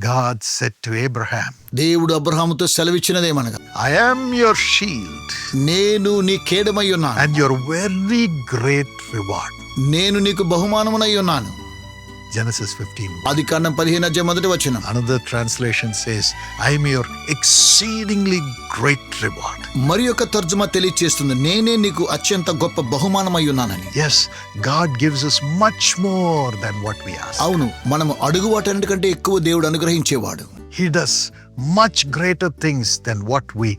God said to Abraham, దేవుడు అబ్రహాముతో సెలవిచ్చినదేమనగా, I am your shield నేను నీ కేడమై ఉన్నాను, and your very great reward. నేను నీకు బహుమానమునై ఉన్నాను. Genesis 15. Adikandam 15:1. Another translation says, I am your exceedingly great reward. మరి యొక్క తర్జుమా తెలియచేస్తుంది, నేనే నీకు అత్యంత గొప్ప బహుమానమై ఉన్నానని. Yes, God gives us much more than what we ask. అవును, మనము అడుగు వాటన్నిటికంటే ఎక్కువ దేవుడు అనుగ్రహించేవాడు. He does much greater things than what we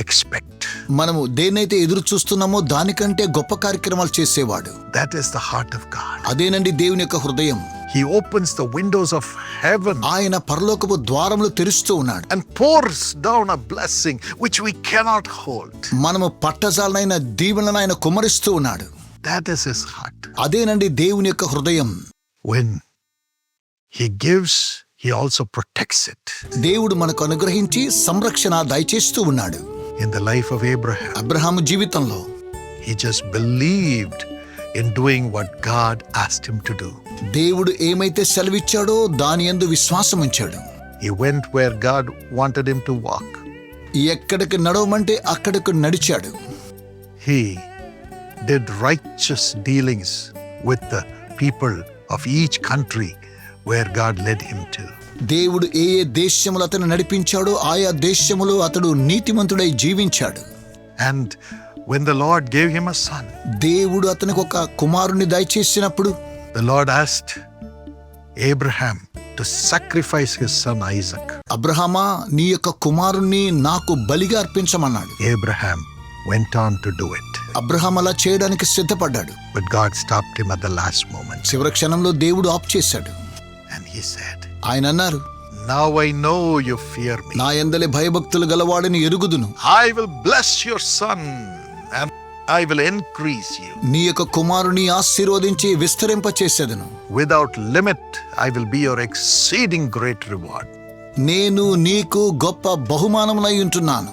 expect. మనము దేన్నైతే ఎదురు చూస్తున్నామో దానికంటే గొప్ప కార్యక్రమాలు చేసేవాడు. That is the heart of God. అదేనండి దేవుని యొక్క హృదయం. He opens the windows of heaven ఆయన పరలోకపు ద్వారములు తెరుస్తూ ఉన్నాడు and pours down a blessing which we cannot hold. మనము పట్టజాలనైన దీవెనలను ఆయన కుమ్మరిస్తూ ఉన్నాడు. That is his heart. అదేనండి దేవుని యొక్క హృదయం. When he gives, he also protects it. దేవుడు మనకు అనుగ్రహించి సంరక్షణ దయచేస్తూ ఉన్నాడు. In the life of Abraham, Abraham జీవితంలో he just believed in doing what God asked him to do. దేవుడు ఏమైతే సెలవిచ్చాడో దాని యందు విశ్వాసం ఉంచాడు. He went where God wanted him to walk. ఎక్కడికి నడవమంటే అక్కడికి నడిచాడు. He did righteous dealings with the people of each country where God led him to. దేవుడు ఏ ఏ దేశములు అతను నడిపించాడో ఆయా దేశములో అతడు నీతిమంతుడై జీవించాడు. And when the Lord gave him a son, దేవుడు అతనికి ఒక కుమారుని దయచేసినప్పుడు the Lord asked Abraham to sacrifice his son Isaac. అబ్రహామా, నీ యొక్క కుమారుణ్ణి నాకు బలిగా అర్పించమన్నాడు. Abraham went on to do it. Abraham అలా చేయడానికి సిద్ధపడ్డాడు. But God stopped him at the last moment. చివరి క్షణంలో దేవుడు ఆప్ చేశాడు. And he said, ఆయన అన్నారు, now I know you fear me. నా యందలి భయభక్తులు గలవాడిని ఎరుగుదును. I will bless your son and I will increase you. నీ యొక్క కుమారుని ఆశీర్వదించి విస్తరింపచేసేదను. Without limit, I will be your exceeding great reward. నేను నీకు గొప్ప బహుమానమునై ఉంటున్నాను.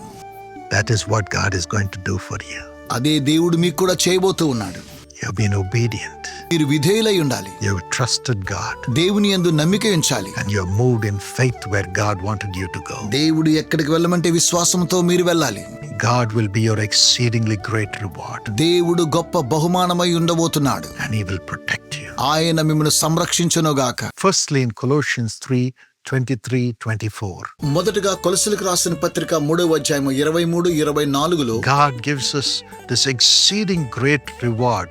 That is what God is going to do for you. అదే దేవుడు మీకు కూడా చేయబోతూ ఉన్నాడు. You have been obedient. మీరు విధేయులై ఉండాలి. You have trusted God. దేవుని యందు నమ్మిక ఉంచాలి. And you have moved in faith where God wanted you to go. దేవుడు ఎక్కడికి వెళ్ళమంటే విశ్వాసంతో మీరు వెళ్ళాలి. God will be your exceedingly great reward. దేవుడు గొప్ప బహుమానమై ఉండబోతున్నాడు. And he will protect you. ఆయన మిమ్మల్ని సంరక్షించునుగాక. Firstly, in Colossians 3:23-24. మొదటగా కొలస్సీలకు రాసిన పత్రిక 3:23-24 God gives us this exceeding great reward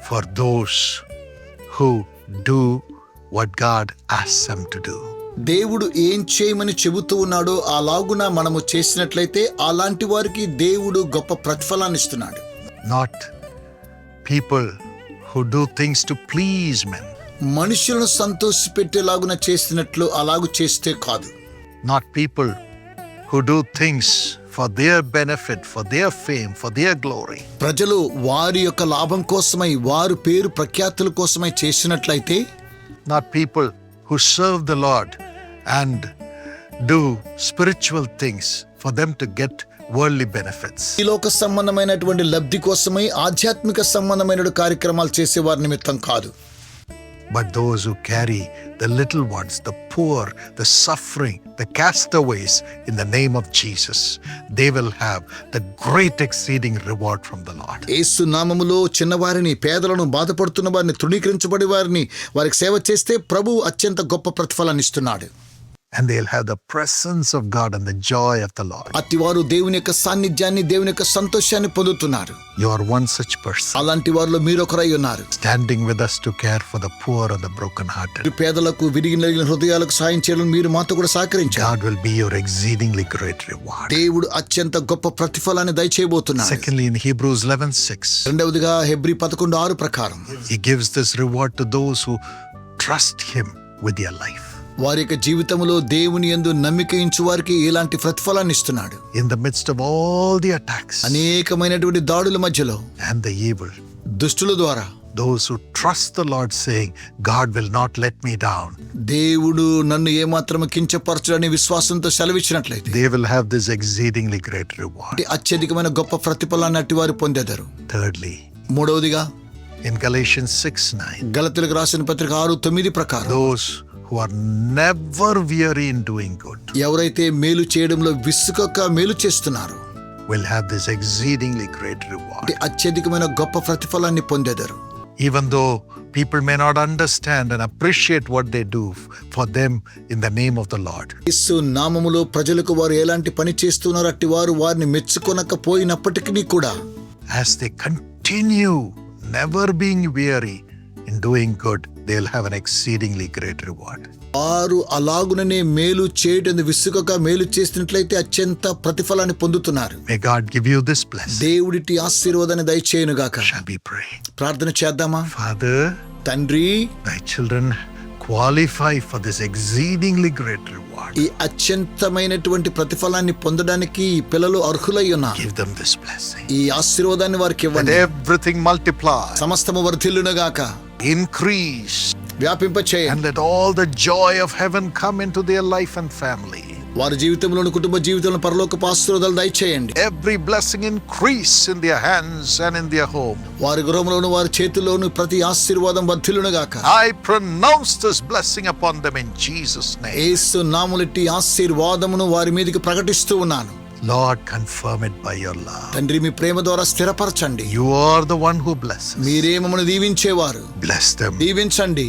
for those who do what God asks them to do. దేవుడు ఏం చేయమని చెబుతూ ఉన్నాడో అలాగున మనము చేసినట్లయితే అలాంటి వారికి దేవుడు గొప్ప ప్రతిఫలాన్ని ఇస్తున్నాడు. Not people who do things to please men. మనుషులను సంతోషపెట్టేలాగున చేసినట్లు అలాగు చేస్తే కాదు. Not people who do things for their benefit, for their fame, for their glory. ప్రజలు వారి యొక్క లాభం కోసమై వారు పేరు ప్రఖ్యాతుల కోసమై చేసినట్లయితే, Not people who serve the Lord and do spiritual things for them to get worldly benefits. ఈ లోక సంబంధమైనటువంటి లబ్ధి కోసమై ఆధ్యాత్మిక సంబంధమైన కార్యక్రమాలు చేసే వారి నిమిత్తం కాదు. But those who carry the little ones, the poor, the suffering, the castaways in the name of Jesus, they will have the great exceeding reward from the Lord. యేసు నామములో చిన్నవారిని, పేదలను, బాధపడుతున్న వారిని, తృణీకరించబడి వారిని వారికి సేవ చేస్తే ప్రభువు అత్యంత గొప్ప ప్రతిఫలాన్ని ఇస్తున్నాడు. And they'll have the presence of God and the joy of the Lord. అతివారు దేవుని యొక్క సాన్నిధ్యాన్ని, దేవుని యొక్క సంతోషాన్ని పొందుతున్నారు. You are one such person, అలాంటి వారిలో మీరొకరై ఉన్నారు. standing with us to care for the poor and the brokenhearted. పేదలకు, విరిగి నలిగిన హృదయాలకు సాయం చేయడం మీరు మాతో కూడా సహకరించారు. God will be your exceedingly great reward. దేవుడు అత్యంత గొప్ప ప్రతిఫలాన్ని దయచేయబోతున్నాడు. Secondly, in Hebrews 11:6, రెండవదిగా హెబ్రీ 11:6 ప్రకారం he gives this reward to those who trust him with their life. వారి యొక్క జీవితంలో దేవుని యందు నమ్మిక ఉంచు వారికి ఇలాంటి ప్రతిఫలాన్ని ఇస్తున్నాడు. In the midst of all the attacks అనేకమైనటువంటి దాడుల మధ్యలో and the evil, దుష్టుల ద్వారా those who trust the Lord, saying, God will not let me down, దేవుడు నన్ను ఏమాత్రం కించపరచడని విశ్వాసంతో సెలవిచ్చినట్లయితే they will have this exceedingly great reward. అత్యధికమైన గొప్ప ప్రతిఫలాన్ని అట్టి వారు పొందెదరు. Thirdly, మూడవదిగా in Galatians 6:9, గలతీయులకు రాసిన పత్రిక 6:9 ప్రకారం those who are never weary in doing good ఎవరైతే మేలు చేయడంలో విసుగక మేలు చేస్తున్నారో will have this exceedingly great reward. అత్యధికమైన గొప్ప ప్రతిఫలాన్ని పొందెదరు. Even though people may not understand and appreciate what they do for them in the name of the Lord. యేసు నామములో ప్రజలకు వారు ఎలాంటి పని చేస్తున్నారో అట్టి వారు వారిని మెచ్చుకొనకపోయినప్పటికీ కూడా As they continue never being weary in doing good, they'll have an exceedingly great reward. వారు అలాగుననే మేలు చేయడం విసుగక మేలు చేసినట్లయితే అత్యంత ప్రతిఫలాన్ని పొందుతున్నారు. May God give you this blessing. దేవుడిటి ఆశీర్వాదాన్ని దయచేయునుగాక. Shall we pray? ప్రార్థన చేద్దామా? Father, తండ్రి, thy children qualify for this exceedingly great reward. ఈ అత్యంతమైనటువంటి ప్రతిఫలాన్ని పొందడానికి ఈ పిల్లలు అర్హులై ఉన్నారు. Give them this blessing. ఈ ఆశీర్వాదాన్ని వారికి Let ఇవ్వండి. everything multiply, సమస్తము వర్ధిల్లునుగాక, increase, వ్యాపింప చేయండి. and let all the joy of heaven come into their life and family. వారి జీవితంలోని కుటుంబ జీవితంలో పరలోకపు ఆశీర్వాదాలు దయచేయండి. Every blessing increase in their hands and in their home. వారి గృహంలోను వారి చేతుల్లోను ప్రతి ఆశీర్వాదం వర్ధిల్లునుగాక. I pronounce this blessing upon them in Jesus' name. యేసు నామములిట్టి ఆశీర్వాదమును వారి మీదకి ప్రకటిస్తూ ఉన్నాను. Lord, confirm it by your love. తండ్రి, మీ ప్రేమ ద్వారా స్థిరపరచండి. You are the one who blesses. మీరే మమ్మల్ని దీవించేవారు. Bless them దీవించండి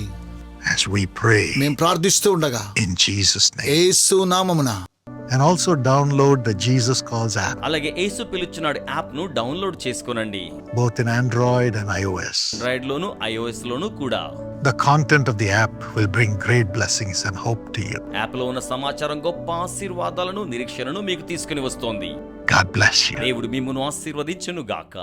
as we pray మేము ప్రార్థిస్తూ ఉండగా in Jesus' name. యేసు నామమున. And also download the Jesus Calls app, అలాగే యేసు పిలుచున్నాడు యాప్ ను డౌన్లోడ్ చేసుకోనండి. both in Android and iOS. Android లోను iOS లోను కూడా. The content of the app will bring great blessings and hope to you. App లో ఉన్న సమాచారం గొప్ప ఆశీర్వాదాలను నిరీక్షణను మీకు తీసుకుని వస్తోంది. God bless you. దేవుడు మిమ్మును ఆశీర్వదించును గాక.